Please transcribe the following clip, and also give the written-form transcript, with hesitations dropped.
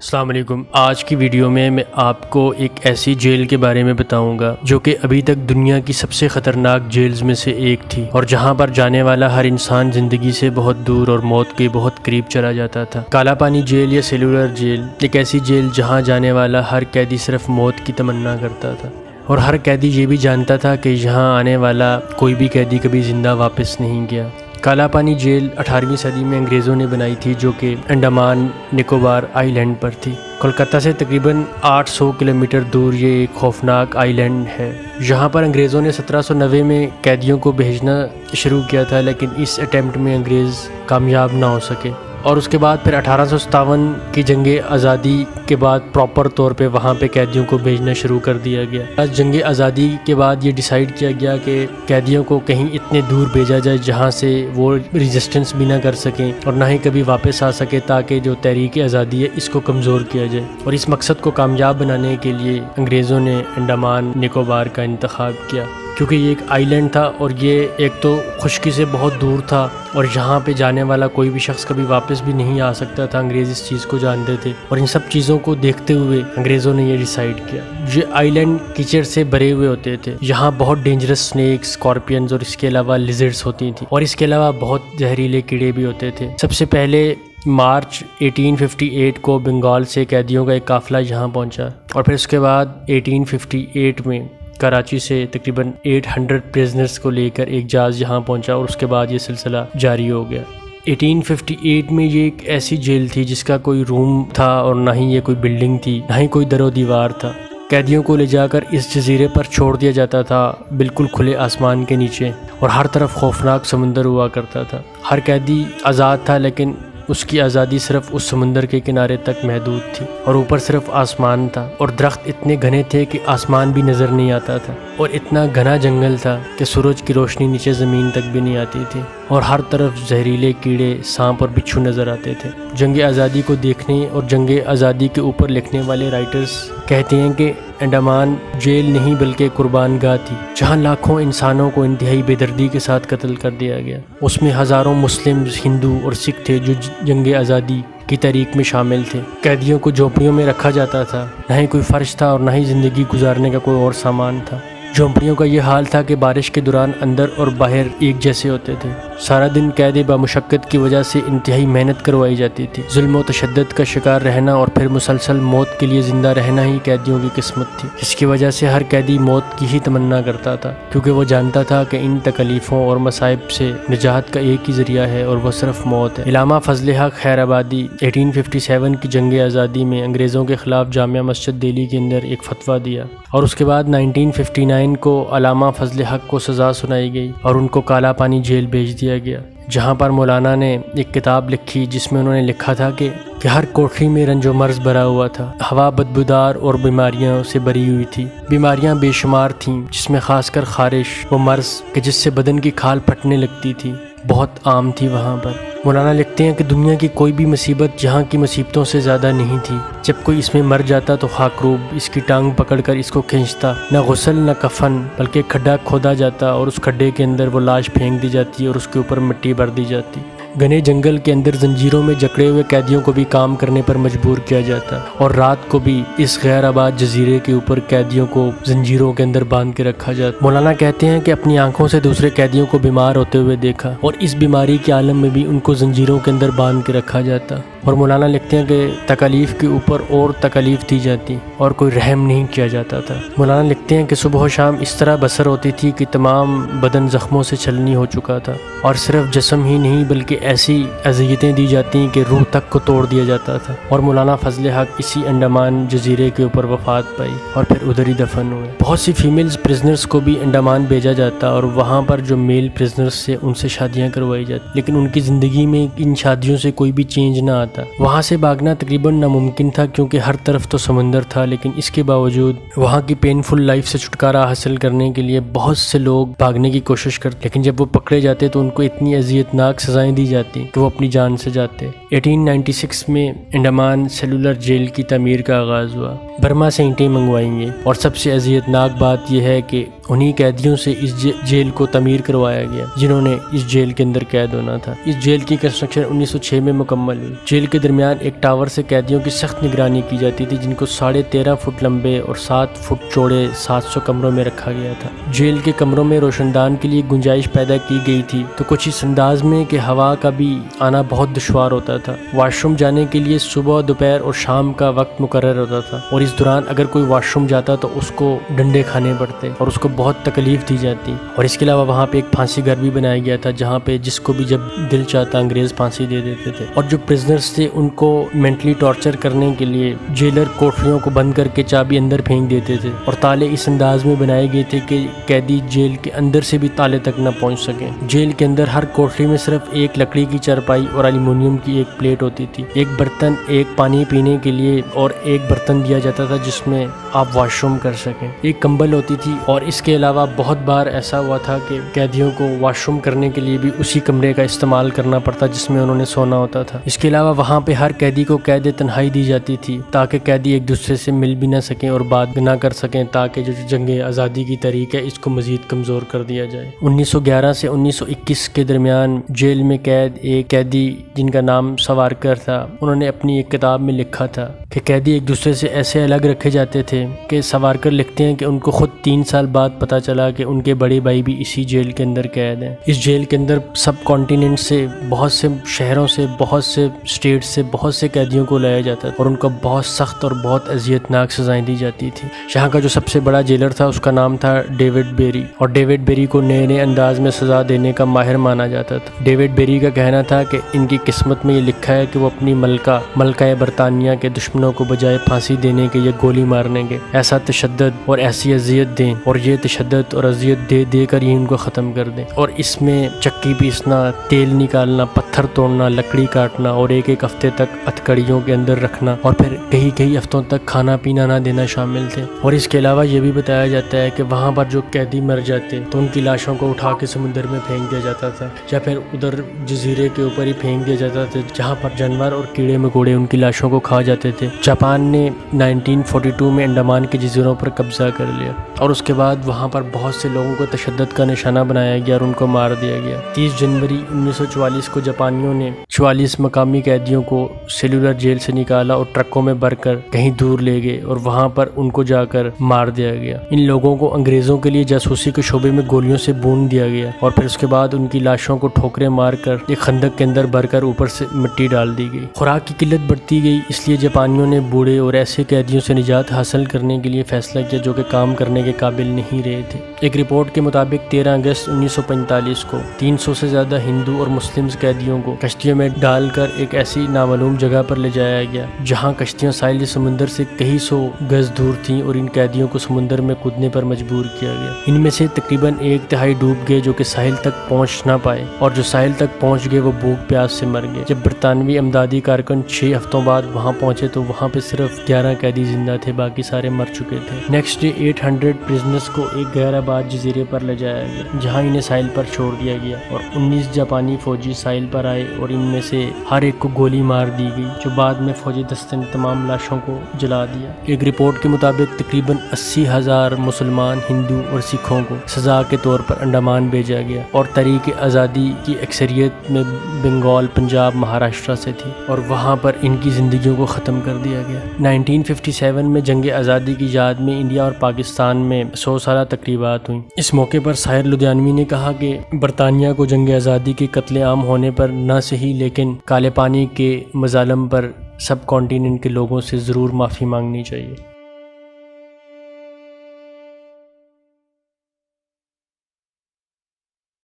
السلام علیکم۔ آج کی ویڈیو میں آپ کو ایک ایسی جیل کے بارے میں بتاؤں گا جو کہ ابھی تک دنیا کی سب سے خطرناک جیلز میں سے ایک تھی، اور جہاں پر جانے والا ہر انسان زندگی سے بہت دور اور موت کے بہت قریب چلا جاتا تھا۔ کالا پانی جیل یا سیلولر جیل ایک ایسی جیل جہاں جانے والا ہر قیدی صرف موت کی تمنا کرتا تھا، اور ہر قیدی یہ بھی جانتا تھا کہ یہاں آنے والا کوئی بھی قیدی کبھی زندہ واپس نہیں گیا۔ کالا پانی جیل 18ویں صدی میں انگریزوں نے بنائی تھی، جو کہ انڈمان نکوبار آئی لینڈ پر تھی۔ کولکتہ سے تقریباً 800 کلومیٹر دور یہ ایک خوفناک آئی لینڈ ہے۔ یہاں پر انگریزوں نے 1790 میں قیدیوں کو بھیجنا شروع کیا تھا، لیکن اس اٹیمپٹ میں انگریز کامیاب نہ ہو سکے، اور اس کے بعد پھر 1857 کی جنگ آزادی کے بعد پراپر طور پہ وہاں پہ قیدیوں کو بھیجنا شروع کر دیا گیا۔ جنگ آزادی کے بعد یہ ڈیسائیڈ کیا گیا کہ قیدیوں کو کہیں اتنے دور بھیجا جائے جہاں سے وہ ریزسٹنس بھی نہ کر سکیں اور نہ ہی کبھی واپس آ سکے، تاکہ جو تحریک آزادی ہے اس کو کمزور کیا جائے۔ اور اس مقصد کو کامیاب بنانے کے لیے انگریزوں نے انڈمان نکوبار کا انتخاب کیا، کیونکہ یہ ایک آئی لینڈ تھا اور یہ ایک تو خشکی سے بہت دور تھا، اور یہاں پہ جانے والا کوئی بھی شخص کبھی واپس بھی نہیں آ سکتا تھا۔ انگریز اس چیز کو جانتے تھے، اور ان سب چیزوں کو دیکھتے ہوئے انگریزوں نے یہ ڈیسائیڈ کیا۔ یہ آئی لینڈ کیچڑ سے بھرے ہوئے ہوتے تھے، یہاں بہت ڈینجرس سنیکس، اسکارپینز اور اس کے علاوہ لیزرڈز ہوتی تھیں، اور اس کے علاوہ بہت زہریلے کیڑے بھی ہوتے تھے۔ سب سے پہلے مارچ 1858 کو بنگال سے قیدیوں کا ایک قافلہ یہاں پہنچا، اور پھر اس کے بعد 1858 میں کراچی سے تقریباً 800 پریزنرز کو لے کر ایک جہاز یہاں پہنچا، اور اس کے بعد یہ سلسلہ جاری ہو گیا۔ 1858 میں یہ ایک ایسی جیل تھی جس کا کوئی روم تھا، اور نہ ہی یہ کوئی بلڈنگ تھی، نہ ہی کوئی در و دیوار تھا۔ قیدیوں کو لے جا کر اس جزیرے پر چھوڑ دیا جاتا تھا، بالکل کھلے آسمان کے نیچے، اور ہر طرف خوفناک سمندر ہوا کرتا تھا۔ ہر قیدی آزاد تھا، لیکن اس کی آزادی صرف اس سمندر کے کنارے تک محدود تھی، اور اوپر صرف آسمان تھا، اور درخت اتنے گھنے تھے کہ آسمان بھی نظر نہیں آتا تھا، اور اتنا گھنا جنگل تھا کہ سورج کی روشنی نیچے زمین تک بھی نہیں آتی تھی، اور ہر طرف زہریلے کیڑے، سانپ اور بچھو نظر آتے تھے۔ جنگ آزادی کو دیکھنے اور جنگ آزادی کے اوپر لکھنے والے رائٹرز کہتے ہیں کہ انڈمان جیل نہیں بلکہ قربان گاہ تھی، جہاں لاکھوں انسانوں کو انتہائی بے دردی کے ساتھ قتل کر دیا گیا۔ اس میں ہزاروں مسلم، ہندو اور سکھ تھے جو جنگ آزادی کی تحریک میں شامل تھے۔ قیدیوں کو جھونپڑیوں میں رکھا جاتا تھا، نہ ہی کوئی فرش تھا اور نہ ہی زندگی گزارنے کا کوئی اور سامان تھا۔ جھونپڑیوں کا یہ حال تھا کہ بارش کے دوران اندر اور باہر ایک جیسے ہوتے تھے۔ سارا دن قید بمشقت کی وجہ سے انتہائی محنت کروائی جاتی تھی۔ ظلم و تشدد کا شکار رہنا اور پھر مسلسل موت کے لیے زندہ رہنا ہی قیدیوں کی قسمت تھی، جس کی وجہ سے ہر قیدی موت کی ہی تمنا کرتا تھا، کیونکہ وہ جانتا تھا کہ ان تکلیفوں اور مصائب سے نجات کا ایک ہی ذریعہ ہے، اور وہ صرف موت ہے۔ علامہ فضل حق خیر آبادی 1857 کی جنگ آزادی میں انگریزوں کے خلاف جامع مسجد دہلی کے اندر ایک فتویٰ دیا، اور اس کے بعد 1959 کو علامہ فضل حق کو سزا سنائی گئی، اور ان کو کالا پانی جیل بھیج دیا گیا، جہاں پر مولانا نے ایک کتاب لکھی جس میں انہوں نے لکھا تھا کہ ہر کوٹری میں رنج و مرض بھرا ہوا تھا، ہوا بدبودار اور بیماریوں سے بھری ہوئی تھی، بیماریاں بے شمار تھیں، جس میں خاص کر خارش و مرض کہ جس سے بدن کی کھال پھٹنے لگتی تھی بہت عام تھی وہاں پر۔ مولانا لکھتے ہیں کہ دنیا کی کوئی بھی مصیبت یہاں کی مصیبتوں سے زیادہ نہیں تھی۔ جب کوئی اس میں مر جاتا تو خاکروب اس کی ٹانگ پکڑ کر اس کو کھینچتا، نہ غسل نہ کفن، بلکہ کھڈا کھودا جاتا اور اس کھڈے کے اندر وہ لاش پھینک دی جاتی اور اس کے اوپر مٹی بھر دی جاتی۔ گھنے جنگل کے اندر زنجیروں میں جکڑے ہوئے قیدیوں کو بھی کام کرنے پر مجبور کیا جاتا، اور رات کو بھی اس غیر آباد جزیرے کے اوپر قیدیوں کو زنجیروں کے اندر باندھ کے رکھا جاتا۔ مولانا کہتے ہیں کہ اپنی آنکھوں سے دوسرے قیدیوں کو بیمار ہوتے ہوئے دیکھا، اور اس بیماری کے عالم میں بھی ان کو زنجیروں کے اندر باندھ کے رکھا جاتا، اور مولانا لکھتے ہیں کہ تکالیف کے اوپر اور تکالیف دی جاتی اور کوئی رحم نہیں کیا جاتا تھا۔ مولانا لکھتے ہیں کہ صبح و شام اس طرح بسر ہوتی تھی کہ تمام بدن زخموں سے چھلنی ہو چکا تھا، اور صرف جسم ہی نہیں بلکہ ایسی اذیتیں دی جاتی کہ روح تک کو توڑ دیا جاتا تھا۔ اور مولانا فضل حق اسی انڈمان جزیرے کے اوپر وفات پائی اور پھر ادھر ہی دفن ہوئے۔ بہت سی فیمیلز پرزنرز کو بھی انڈمان بھیجا جاتا، اور وہاں پر جو میل پرزنرز سے ان سے شادیاں کروائی جاتی، لیکن ان کی زندگی میں ان شادیوں سے کوئی بھی چینج نہ آتا۔ وہاں سے بھاگنا تقریباً ناممکن تھا، کیونکہ ہر طرف تو سمندر تھا، لیکن اس کے باوجود وہاں کی پینفل لائف سے چھٹکارا حاصل کرنے کے لیے بہت سے لوگ بھاگنے کی کوشش کرتے، لیکن جب وہ پکڑے جاتے تو ان کو اتنی اذیت ناک سزائیں دی جاتی کہ وہ اپنی جان سے جاتے۔ 1896 میں انڈمان سیلولر جیل کی تعمیر کا آغاز ہوا۔ برما سے اینٹیں منگوائیں گے، اور سب سے اذیت ناک بات یہ ہے کہ انہی قیدیوں سے اس جیل کو تعمیر کروایا گیا جنہوں نے اس جیل کے اندر قید ہونا تھا۔ اس جیل کی کنسٹرکشن 1906 میں مکمل ہوئی۔ جیل جیل کے درمیان ایک ٹاور سے قیدیوں کی سخت نگرانی کی جاتی تھی، جن کو 13.5 فٹ لمبے اور 7 فٹ چوڑے 700 کمروں میں رکھا گیا تھا۔ جیل کے کمروں میں روشن دان کے لیے گنجائش پیدا کی گئی تھی، تو کچھ اس انداز میں کہ ہوا کا بھی آنا بہت دشوار ہوتا تھا۔ واش روم جانے کے لیے صبح، دوپہر اور شام کا وقت مقرر ہوتا تھا، اور اس دوران اگر کوئی واش روم جاتا تو اس کو ڈنڈے کھانے پڑتے اور اس کو بہت تکلیف دی جاتی۔ اور اس کے علاوہ وہاں پہ ایک پھانسی گھر بھی بنایا گیا تھا، جہاں پہ جس کو بھی جب دل چاہتا انگریز پھانسی دے دیتے تھے۔ اور جو پرزنرز تھے ان کو مینٹلی ٹارچر کرنے کے لیے جیلر کوٹریوں کو بند کر کے چابی اندر پھینک دیتے تھے، اور تالے اس انداز میں بنائے گئے تھے کہ قیدی جیل کے اندر سے بھی تالے تک نہ پہنچ سکیں۔ جیل کے اندر ہر کوٹری میں صرف ایک لکڑی کی چارپائی اور ایلومینیم کی ایک پلیٹ ہوتی تھی، ایک برتن، ایک پانی پینے کے لیے اور ایک برتن دیا جاتا تھا جس میں آپ واش روم کر سکیں، ایک کمبل ہوتی تھی، اور اس کے علاوہ بہت بار ایسا ہوا تھا کہ قیدیوں کو واش روم کرنے کے لیے بھی اسی کمرے کا استعمال کرنا پڑتا جس میں انہوں نے سونا ہوتا تھا۔ اس کے علاوہ وہاں پہ ہر قیدی کو قید تنہائی دی جاتی تھی، تاکہ قیدی ایک دوسرے سے مل بھی نہ سکیں اور بات نہ کر سکیں، تاکہ جو جنگ آزادی کی تحریک ہے اس کو مزید کمزور کر دیا جائے۔ 1911 سے 1921 کے درمیان جیل میں قید ایک قیدی جن کا نام سوارکر تھا، انہوں نے اپنی ایک کتاب میں لکھا تھا کہ قیدی ایک دوسرے سے ایسے الگ رکھے جاتے تھے کہ سوارکر لکھتے ہیں کہ ان کو خود 3 سال بعد پتہ چلا کہ ان کے بڑے بھائی بھی اسی جیل کے اندر قید ہیں۔ اس جیل کے اندر سب کانٹیننٹ سے، بہت سے شہروں سے، بہت سے اسٹیٹ سے بہت سے قیدیوں کو لایا جاتا تھا، اور ان کو بہت سخت اور بہت اذیت ناک سزائیں دی جاتی تھی۔ یہاں کا جو سب سے بڑا جیلر تھا اس کا نام تھا ڈیوڈ بیری، اور ڈیوڈ بیری کو نئے نئے انداز میں سزا دینے کا ماہر مانا جاتا تھا۔ ڈیوڈ بیری کا کہنا تھا کہ ان کی قسمت میں یہ لکھا ہے کہ وہ اپنی ملکہ برطانیہ کے دشمنوں کو بجائے پھانسی دینے کے یا گولی مارنے کے ایسا تشدد اور ایسی اذیت دیں، اور یہ تشدد اور اذیت دے دے کر ہی ان کو ختم کر دیں، اور اس میں چکی پیسنا، تیل نکالنا، پتھر توڑنا، لکڑی کاٹنا، اور ایک ہفتے تک ہتھکڑیوں کے اندر رکھنا، اور پھر کئی ہفتوں تک کھانا پینا نہ دینا شامل تھے۔ اور اس کے علاوہ یہ بھی بتایا جاتا ہے کہ وہاں پر جو قیدی مر جاتے تو ان کی لاشوں کو اٹھا کے سمندر میں پھینک دیا جاتا تھا، یا پھر ادھر جزیرے کے اوپر ہی پھینک دیا جاتا تھا جہاں پر جانور اور کیڑے مکوڑے ان کی لاشوں کو کھا جاتے تھے۔ جاپان نے 1942 میں انڈمان کے جزیروں پر قبضہ کر لیا، اور اس کے بعد وہاں پر بہت سے لوگوں کو تشدد کا نشانہ بنایا گیا اور ان کو مار دیا گیا۔ 30 جنوری 1944 کو جاپانیوں نے 44 مقامی قیدیوں کو سیلولر جیل سے نکالا اور ٹرکوں میں بھر کر کہیں دور لے گئے، اور وہاں پر ان کو جا کر مار دیا گیا۔ ان لوگوں کو انگریزوں کے لیے جاسوسی کے شعبے میں گولیوں سے بون دیا گیا، اور پھر اس کے بعد ان کی لاشوں کو ٹھوکریں مار کر ایک خندق کے اندر بھر کر اوپر سے مٹی ڈال دی گئی۔ خوراک کی قلت بڑھتی گئی، اس لیے جاپانیوں نے بوڑھے اور ایسے قیدیوں سے نجات حاصل کرنے کے لیے فیصلہ کیا جو کہ کام کرنے کے قابل نہیں رہے تھے۔ ایک رپورٹ کے مطابق 13 اگست 1945 کو 300 سے زیادہ ہندو اور مسلم قیدیوں کو کشتیوں میں ڈال کر ایک ایسی نامعلوم جگہ پر لے جایا گیا جہاں کشتیاں ساحل سمندر سے کئی 100 گز دور تھیں، اور ان قیدیوں کو سمندر میں کودنے پر مجبور کیا گیا۔ ان میں سے تقریباً 1/3 ڈوب گئے جو کہ ساحل تک پہنچ نہ پائے، اور جو ساحل تک پہنچ گئے وہ بھوک پیاس سے مر گئے۔ جب برطانوی امدادی کارکن 6 ہفتوں بعد وہاں پہنچے تو وہاں پہ صرف 11 قیدی زندہ تھے، باقی سارے مر چکے تھے۔ نیکسٹ ڈے 800 پرزنرز کو ایک غیر آباد جزیرے پر لے جایا گیا جہاں انہیں ساحل پر چھوڑ دیا گیا، اور 19 جاپانی فوجی ساحل پر آئے اور ان میں سے ہر ایک کو گولی مار دی گئی، جو بعد میں فوجی دستے نے تمام لاشوں کو جلا دیا۔ ایک رپورٹ کے مطابق تقریباً 80,000 مسلمان، ہندو اور سکھوں کو سزا کے طور پر انڈمان بھیجا گیا، اور تحریک آزادی کی اکثریت میں بنگال، پنجاب، مہاراشٹر سے تھی، اور وہاں پر ان کی زندگیوں کو ختم کر دیا گیا۔ 1957 میں جنگ آزادی کی یاد میں انڈیا اور پاکستان میں 100 سالہ تقریبات ہوئیں۔ اس موقع پر ساحر لدھیانوی نے کہا کہ برطانیہ کو جنگ آزادی کے قتل عام ہونے پر نہ صحیح لیکن کالے پانی کے مظالم پر سب کانٹیننٹ کے لوگوں سے ضرور معافی مانگنی چاہیے۔